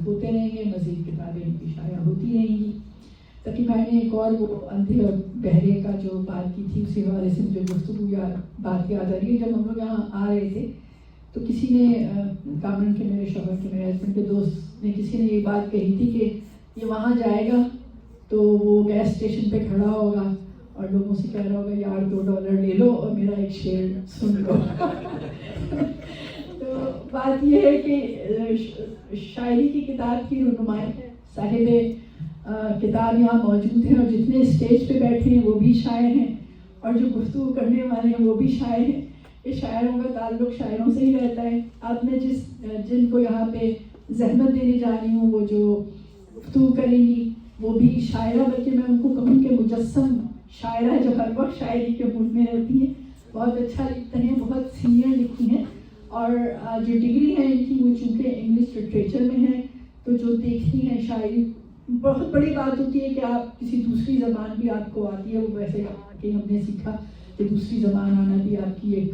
ہوتے رہیں گے، مزید کتابیں ان کی شائع ہوتی رہیں گی. تاکہ میں نے ایک اور وہ اندھے اور بہرے کا جو بات کی تھی، اسی حوالے سے مجھے گفتگو بات یاد آ رہی ہے. جب ہم لوگ یہاں آ رہے تھے تو کسی نے کامران کے میرے شوہر کے میرے ہسبینڈ کے دوست نے کسی نے یہ بات کہی تھی کہ یہ وہاں جائے گا تو وہ گیس اسٹیشن پہ کھڑا ہوگا اور لوگوں سے کہہ رہا ہوگا یار $2 لے لو اور میرا ایک شعر سن لو. تو بات یہ ہے کہ شاعری کی کتاب کی رونمائی ہے. صاحب کتاب یہاں موجود ہیں اور جتنے اسٹیج پہ بیٹھے ہیں وہ بھی شاعر ہیں اور جو گفتگو کرنے والے ہیں وہ بھی شاعر ہیں. کہ شاعروں کا تعلق شاعروں سے ہی رہتا ہے. اب میں جن کو یہاں پہ زحمت دینے جا رہی ہوں وہ جو گفتگو کریں گی وہ بھی شاعرہ، بلکہ میں ان کو کہوں کہ مجسم شاعرہ جو ہر وقت شاعری کے موڈ میں رہتی ہیں. بہت اچھا لکھتے ہیں، بہت سینئر لکھی ہیں اور جو ڈگری ہے ان کی وہ چونکہ انگلش لٹریچر میں ہے تو جو دیکھتی ہیں شاعری، بہت بڑی بات ہوتی ہے کہ آپ کسی دوسری زبان بھی آپ کو آتی ہے. وہ ویسے کہ ہم نے سیکھا کہ دوسری زبان آنا بھی آپ کی ایک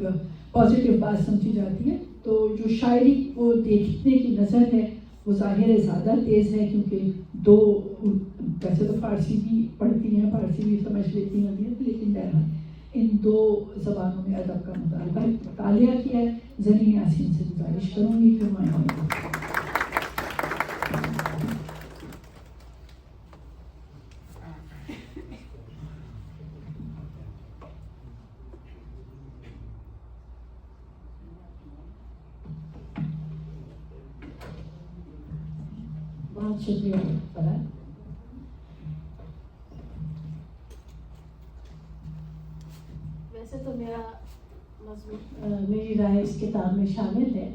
پازیٹیو بات سمجھی جاتی ہے. تو جو شاعری کو دیکھنے کی نظر ہے وہ ظاہر ہے زیادہ تیز ہے، کیونکہ دو ویسے تو فارسی بھی پڑھتی ہیں، فارسی بھی سمجھ لیتی ہیں، لیکن بہرحال ان دو زبانوں میں ادب کا مطالعہ کیا ہے. زرین یاسین سے گزارش کروں گی کہ میں بہت شکریہ فرحان. ویسے تو میرا مضمون میری رائے اس کتاب میں شامل ہے،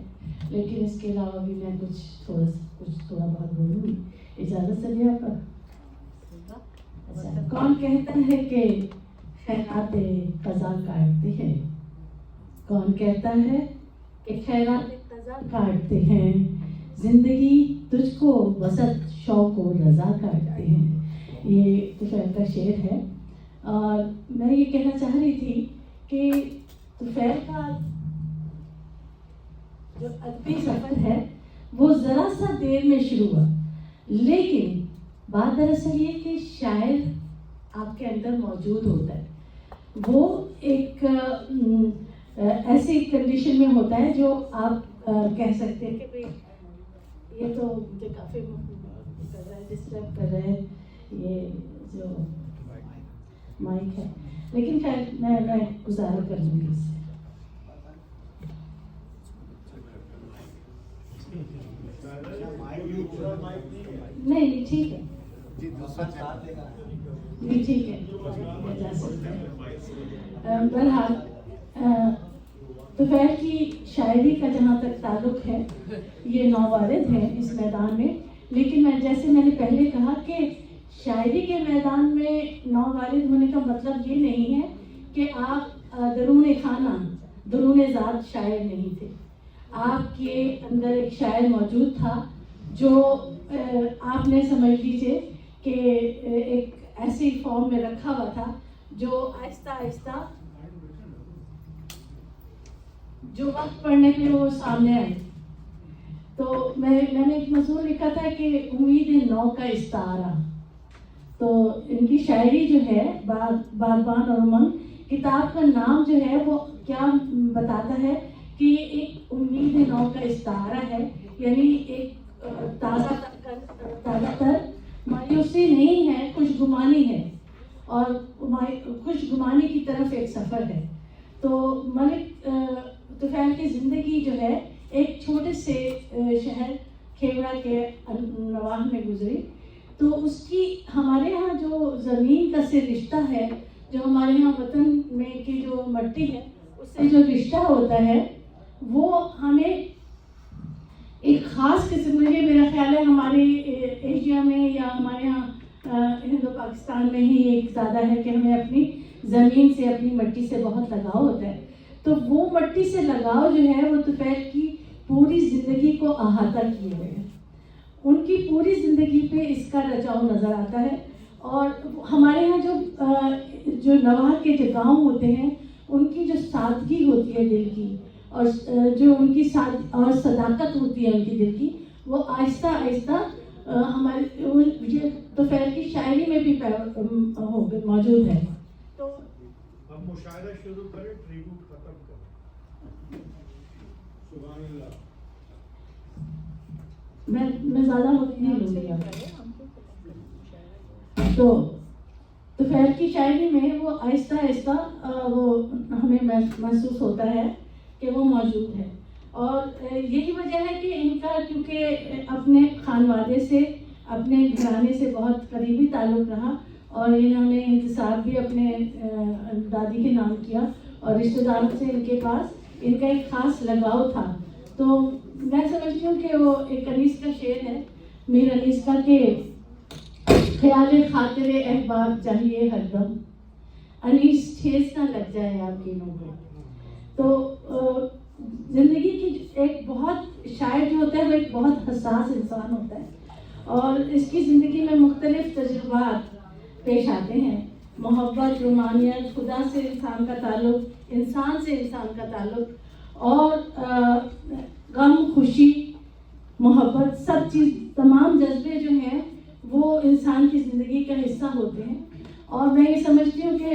لیکن اس کے علاوہ بھی میں کچھ تھوڑا بہت بولوں گی. اجازت سے بھی آپ کا. کون کہتا ہے کہ خیرات قضا کاٹتے ہیں؟ کون کہتا ہے کہ خیرات قضا کاٹتے ہیں؟ زندگی تجھ کو وسط شوق و رضا کاٹتے ہیں. یہ طفیل کا شعر ہے اور میں یہ کہنا چاہ رہی تھی کہ طفیل کا جو ادبی سفر ہے وہ ذرا سا دیر میں شروع ہوا، لیکن بات دراصل یہ کہ شاعر آپ کے اندر موجود ہوتا ہے. وہ ایک ایسی کنڈیشن میں ہوتا ہے جو آپ کہہ سکتے ہیں کہ یہ تو مجھے کافی کر رہا ہے، ڈسٹرب کر رہا ہے یہ جو مائک ہے، لیکن خیر میں گزارا کر لوں گی اس سے. نہیں ٹھیک ہے، جی ٹھیک ہے، جا سکتے ہیں. بہرحال طفیل کی شاعری کا جہاں تک تعلق ہے یہ نووارد ہے اس میدان میں، لیکن جیسے میں نے پہلے کہا کہ شاعری کے میدان میں نووارد ہونے کا مطلب یہ نہیں ہے کہ آپ درون خانہ درون ذات شاعر نہیں تھے. آپ کے اندر ایک شاعر موجود تھا جو آپ نے سمجھ لیجیے کہ ایک ایسی فارم میں رکھا ہوا تھا جو آہستہ آہستہ جو وقت پڑھنے پہ وہ سامنے آئے. تو میں نے ایک مضمون لکھا تھا کہ امید نو کا استعارہ. تو ان کی شاعری جو ہے بادبان اور امنگ، کتاب کا نام جو ہے وہ کیا بتاتا ہے کہ یہ ایک امید نو کا استعارہ ہے، یعنی ایک تازہ تر مایوسی نہیں ہے، خوش گمانی ہے اور خوش گمانی کی طرف ایک سفر ہے. تو ملک طفیل کی زندگی جو ہے ایک چھوٹے سے شہر کھیوڑا کے نواح میں گزری. تو اس کی ہمارے ہاں جو زمین کا سے رشتہ ہے، جو ہمارے ہاں وطن میں کی جو مٹی ہے اس سے جو رشتہ ہوتا ہے وہ ہمیں ایک خاص قسم میں، میرا خیال ہے ہمارے ایشیا میں یا ہمارے ہاں ہندو پاکستان میں ہی ایک زیادہ ہے کہ ہمیں اپنی زمین سے اپنی مٹی سے بہت لگاؤ ہوتا ہے. تو وہ مٹی سے لگاؤ جو ہے وہ طفیل کی پوری زندگی کو احاطہ کیے ہوئے ہے. ان کی پوری زندگی پہ اس کا رچاؤ نظر آتا ہے. اور ہمارے یہاں جو نواح کے جو گاؤں ہوتے ہیں ان کی جو سادگی ہوتی ہے دل کی، اور جو ان کی اور صداقت ہوتی ہے ان کی دل کی، وہ آہستہ آہستہ ہمارے یہ طفیل کی شاعری میں بھی موجود ہے. تو ہم مشاعرہ شروع کریں، ٹریبیوٹ ختم کریں. سبحان اللہ. میں زیادہ وقت نہیں لوں گی. تو طفیل کی شاعری میں وہ آہستہ آہستہ وہ ہمیں محسوس ہوتا ہے کہ وہ موجود ہے. اور یہی وجہ ہے کہ ان کا کیونکہ اپنے خانوادے سے اپنے گھرانے سے بہت قریبی تعلق رہا اور انہوں نے انتصاب بھی اپنے دادی کے نام کیا اور رشتہ داروں سے ان کے پاس ان کا ایک خاص لگاؤ تھا. تو میں سمجھتی ہوں کہ وہ ایک انیس کا شعر ہے میر انیس کا کہ خیال خاطر احباب چاہیے ہر دم، انیس ٹھیس نہ لگ جائے آپ کی نوں کو. تو زندگی کی ایک بہت شاعر جو ہوتا ہے وہ ایک بہت حساس انسان ہوتا ہے اور اس کی زندگی میں مختلف تجربات پیش آتے ہیں. محبت، رومانیت، خدا سے انسان کا تعلق، انسان سے انسان کا تعلق اور غم، خوشی، محبت، سب چیز، تمام جذبے جو ہیں وہ انسان کی زندگی کا حصہ ہوتے ہیں. اور میں یہ سمجھتی ہوں کہ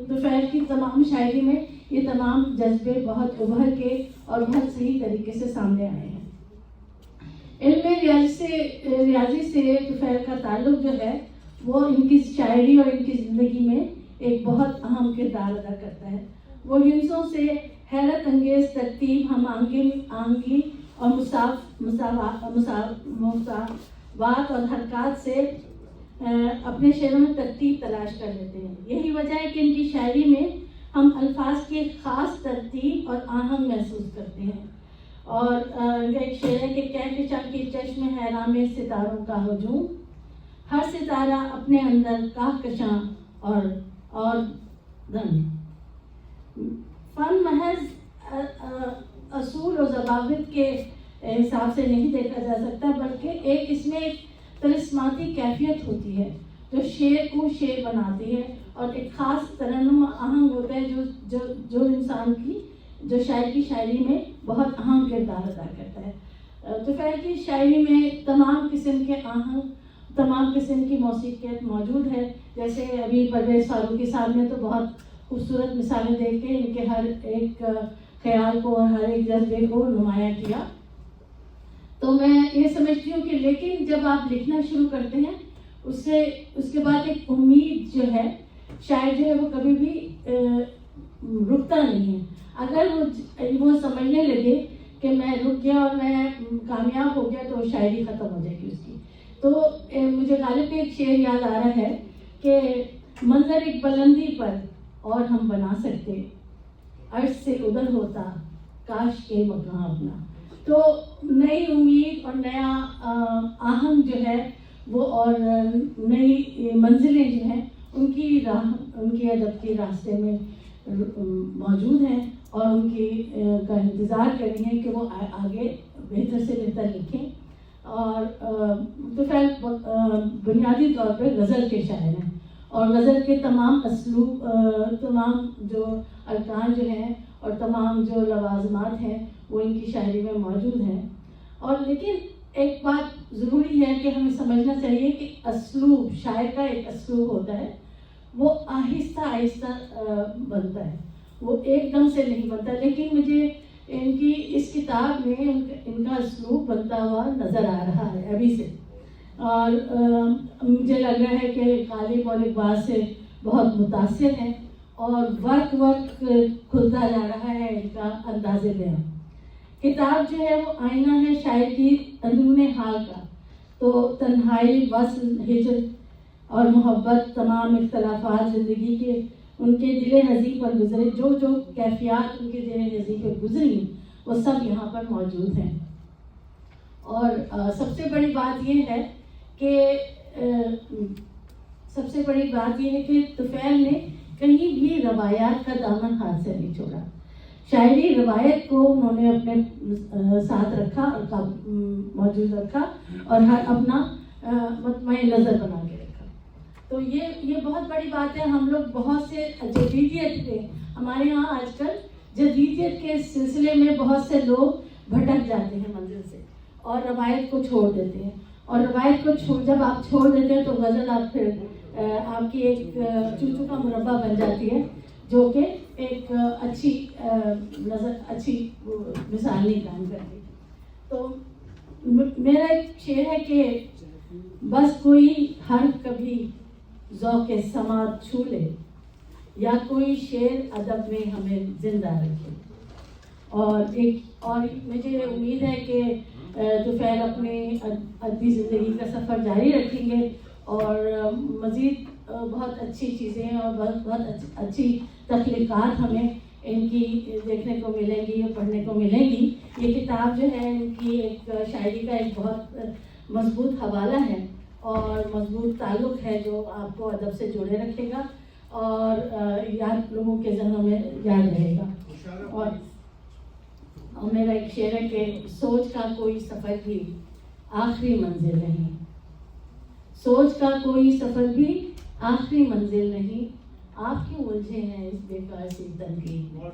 طفیل کی تمام شاعری میں یہ تمام جذبے بہت ابھر کے اور بہت صحیح طریقے سے سامنے آئے ہیں. علم ریاضی سے طفیل کا تعلق جو ہے وہ ان کی شاعری اور ان کی زندگی میں ایک بہت اہم کردار ادا کرتا ہے. وہ ہندسوں سے حیرت انگیز ترتیب، ہم آہنگی اور مساوات اور حرکات سے اپنے شعروں میں ترتیب تلاش کر لیتے ہیں. یہی وجہ ہے کہ ان کی شاعری میں ہم الفاظ کی ایک خاص ترتیب اور آہنگ محسوس کرتے ہیں. اور ایک شعر ہے کہ کہکشاں کی چشم حیران میں ستاروں کا ہجوم، ہر ستارہ اپنے اندر کہکشاں اور دن. فن محض اصول و ضوابط کے حساب سے نہیں دیکھا جا سکتا، بلکہ اس میں ایک طلسماتی کیفیت ہوتی ہے جو شعر کو شعر بناتی ہے اور ایک خاص ترنم آہنگ ہوتا ہے جو انسان کی جو شاعر کی شاعری میں بہت اہم کردار ادا کرتا ہے. طفیل کی شاعری میں تمام قسم کے آہنگ، تمام قسم کی موسیقیت موجود ہے. جیسے ابھی پرویز فاروقی صاحب نے تو بہت خوبصورت مثالیں دے کے ان کے ہر ایک خیال کو اور ہر ایک جذبے کو نمایاں کیا. تو میں یہ سمجھتی ہوں کہ لیکن جب آپ لکھنا شروع کرتے ہیں اس کے بعد ایک امید جو ہے، شاعر جو ہے وہ کبھی بھی رکتا نہیں ہے. اگر وہ سمجھنے لگے کہ میں رک گیا اور میں کامیاب ہو گیا تو شاعری ختم ہو جائے گی اس کی. تو مجھے غالب کا ایک شعر یاد آ رہا ہے کہ منظر ایک بلندی پر اور ہم بنا سکتے، عرش سے ادھر ہوتا کاش کے مکان اپنا. تو نئی امید اور نیا آہنگ جو ہے وہ اور نئی منزلیں جو ہیں ان کی ادب کے راستے میں موجود ہیں اور ان کا انتظار کر رہی ہیں کہ وہ آگے بہتر سے بہتر لکھیں. اور طفیل بنیادی طور پہ غزل کے شاعر ہیں اور غزل کے تمام اسلوب، تمام جو ارکان جو ہیں اور تمام جو لوازمات ہیں وہ ان کی شاعری میں موجود ہیں. اور لیکن ایک بات ضروری ہے کہ ہمیں سمجھنا چاہیے کہ اسلوب، شاعر کا ایک اسلوب ہوتا ہے، وہ آہستہ آہستہ بنتا ہے، وہ ایک دم سے نہیں بنتا. لیکن مجھے ان کی اس کتاب میں ان کا اسلوب بنتا ہوا نظر آ رہا ہے ابھی سے. اور مجھے لگ رہا ہے کہ غالب اور اقبال سے بہت متاثر ہیں اور وقت کھلتا جا رہا ہے ان کا انداز بیان. کتاب جو ہے وہ آئینہ ہے شاعر کی اندرون حال کا. تو تنہائی، وصل، ہجر اور محبت، تمام اختلافات زندگی کے ان کے دل ہزی پر گزرے، جو کیفیات ان کے دل ہزی پر گزری وہ سب یہاں پر موجود ہیں. اور سب سے بڑی بات یہ ہے کہ طفیل نے کہیں بھی روایات کا دامن ہاتھ سے نہیں چھوڑا. شاعری روایت کو انہوں نے اپنے ساتھ رکھا اور موجود رکھا اور ہر اپنا مطمع نظر بنا کے رکھا. تو یہ بہت بڑی بات ہے. ہم لوگ بہت سے جدیدیت کے، ہمارے یہاں آج کل جدیدیت کے سلسلے میں بہت سے لوگ بھٹک جاتے ہیں منزل سے اور روایت کو چھوڑ دیتے ہیں. اور روایت کو جب آپ چھوڑ دیتے ہیں تو غزل آپ پھر آپ کی ایک چوچو کا مربع بن جاتی ہے, جو کہ ایک اچھی مثال نہیں کام کرتی. تو میرا ایک شعر ہے کہ بس کوئی حرف کبھی ذوق سماعت چھو لے, یا کوئی شعر ادب میں ہمیں زندہ رکھے. اور مجھے امید ہے کہ طفیل اپنے ادبی زندگی کا سفر جاری رکھیں گے, اور مزید بہت اچھی چیزیں اور بہت اچھی تخلیقات ہمیں ان کی دیکھنے کو ملیں گی اور پڑھنے کو ملیں گی. یہ کتاب جو ہے ان کی ایک شاعری کا ایک بہت مضبوط حوالہ ہے اور مضبوط تعلق ہے, جو آپ کو ادب سے جوڑے رکھے گا اور یاد لوگوں کے ذہنوں میں یاد رہے گا. اور میرا ایک شعر ہے کہ سوچ کا کوئی سفر بھی آخری منزل نہیں, سوچ کا کوئی سفر بھی آخری منزل نہیں, آپ کیوں الجھے ہیں اس بیکار سی تنقید میں.